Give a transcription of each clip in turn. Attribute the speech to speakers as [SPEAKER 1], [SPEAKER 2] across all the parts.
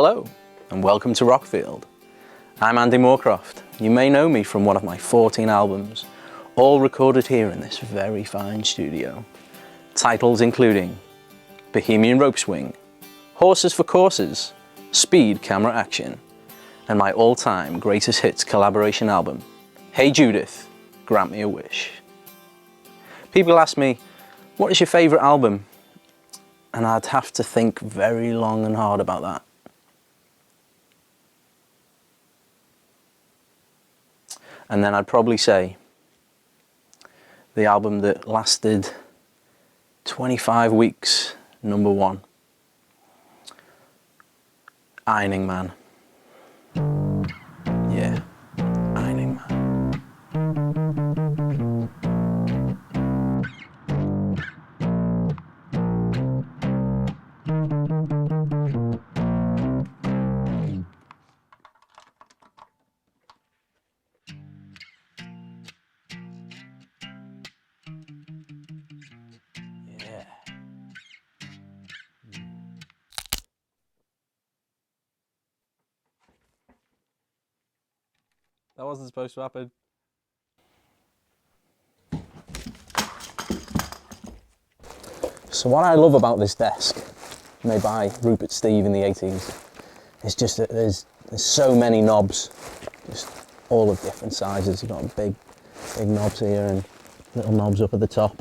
[SPEAKER 1] Hello and welcome to Rockfield. I'm Andee Moorcroft. You may know me from one of my 14 albums, all recorded here in this very fine studio. Titles including Bohemian Rope Swing, Horses for Courses, Speed Camera Action, and my all-time greatest hits collaboration album, Hey Judith, Grant Me a Wish. People ask me, what is your favourite album? And I'd have to think very long and hard about that. And then I'd probably say the album that lasted 25 weeks, #1, Ironing Man. Yeah, Ironing Man. Yeah. That wasn't supposed to happen. So what I love about this desk, made by Rupert Steve in the 80s, is just that there's so many knobs, just all of different sizes. You've got big knobs here and little knobs up at the top.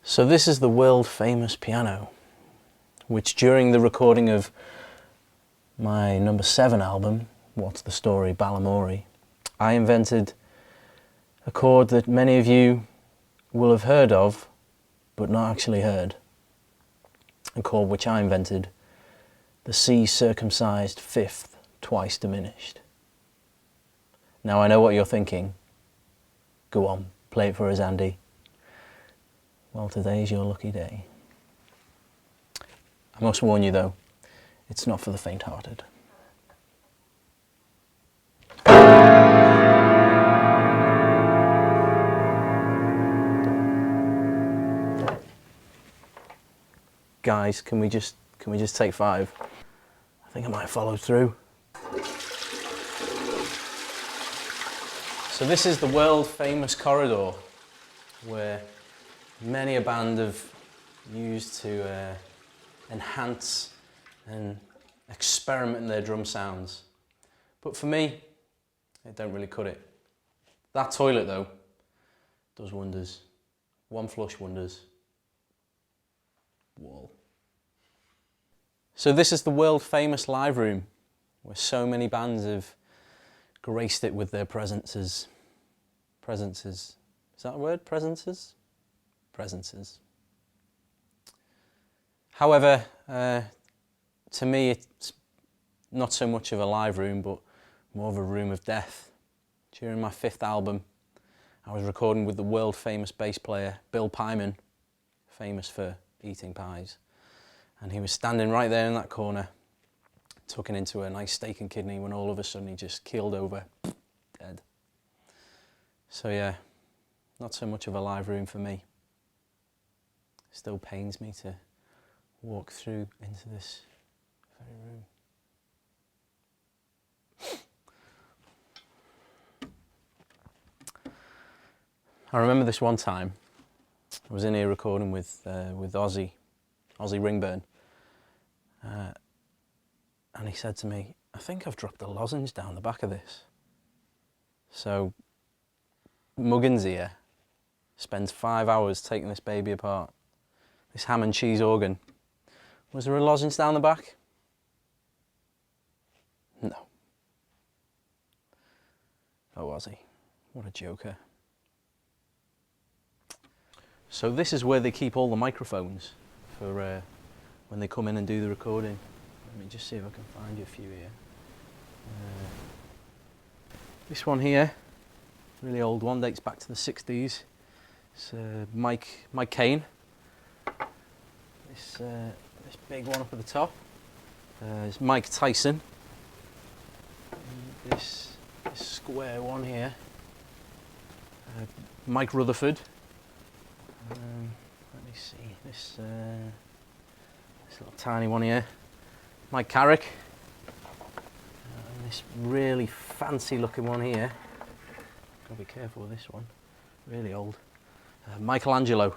[SPEAKER 1] So this is the world famous piano, which during the recording of my #7 album, What's the Story, Balamory, I invented a chord that many of you will have heard of, but not actually heard. A chord which I invented, the C circumcised fifth, twice diminished. Now I know what you're thinking. Go on, play it for us, Andee. Well, today's your lucky day. I must warn you though, it's not for the faint-hearted. Guys, can we just take 5? I think I might follow through. So this is the world famous corridor where many a band have used to enhance and experiment in their drum sounds. But for me, it don't really cut it. That toilet though, does wonders. One flush wonders. Wall. So this is the world famous live room where so many bands have graced it with their presences. Presences. Is that a word? Presences? Presences. However, to me it's not so much of a live room but more of a room of death. During my 5th album I was recording with the world famous bass player Bill Pyman, famous for eating pies, and he was standing right there in that corner tucking into a nice steak and kidney when all of a sudden he just keeled over, dead. So yeah, not so much of a live room for me. Still pains me to walk through into this very room. I remember this one time, I was in here recording with Ozzy Ringburn, and he said to me, I think I've dropped a lozenge down the back of this. So Muggins here spends 5 hours taking this baby apart. This ham and cheese organ. Was there a lozenge down the back? No. Oh, was he? What a joker. So this is where they keep all the microphones for when they come in and do the recording. Let me just see if I can find you a few here. This one here, really old one, dates back to the 60s. It's Mike Caine. this big one up at the top is Mike Tyson. And this square one here, Mike Rutherford. Let me see, this little tiny one here, Mike Carrick. And this really fancy looking one here, gotta be careful with this one, really old, Michelangelo.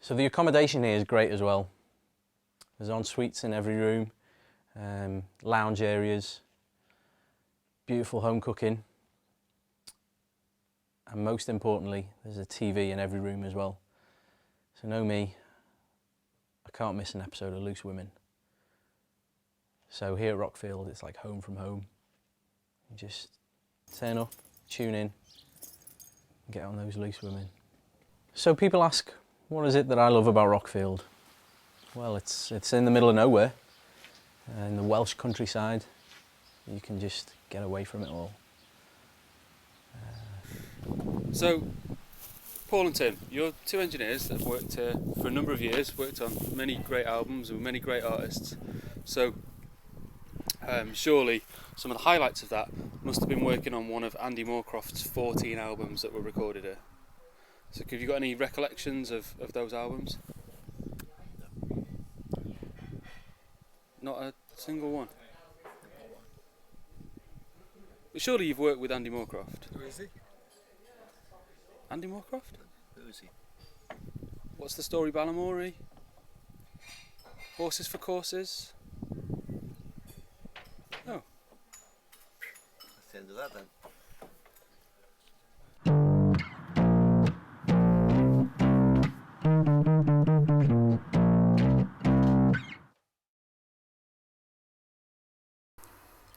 [SPEAKER 1] So the accommodation here is great as well. There's en suites in every room, lounge areas, beautiful home cooking, and most importantly, there's a TV in every room as well. So know me, I can't miss an episode of Loose Women. So here at Rockfield, it's like home from home. You just turn up, tune in, and get on those Loose Women. So people ask, what is it that I love about Rockfield? Well, it's in the middle of nowhere, in the Welsh countryside. You can just get away from it all.
[SPEAKER 2] So, Paul and Tim, you're two engineers that have worked here for a number of years, worked on many great albums with many great artists. So, surely some of the highlights of that must have been working on one of Andee Moorcroft's 14 albums that were recorded here. So have you got any recollections of those albums?
[SPEAKER 3] No.
[SPEAKER 2] Not a single one? But surely you've worked with Andee Moorcroft.
[SPEAKER 3] Who is he?
[SPEAKER 2] Andee Moorcroft?
[SPEAKER 3] Who is he?
[SPEAKER 2] What's the Story Balamory? Horses for Courses? Oh.
[SPEAKER 3] That's the end of that then.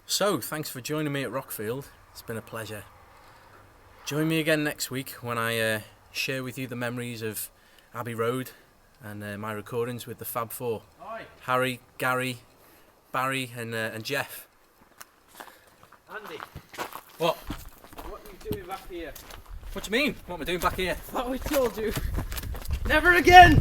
[SPEAKER 1] So, thanks for joining me at Rockfield. It's been a pleasure. Join me again next week when I share with you the memories of Abbey Road and my recordings with the Fab Four.
[SPEAKER 4] Oi.
[SPEAKER 1] Harry, Gary, Barry and Jeff.
[SPEAKER 4] Andy,
[SPEAKER 1] What?
[SPEAKER 4] what are you doing back here?
[SPEAKER 1] What do you mean? What am I doing back here?
[SPEAKER 4] What we told you. Never again!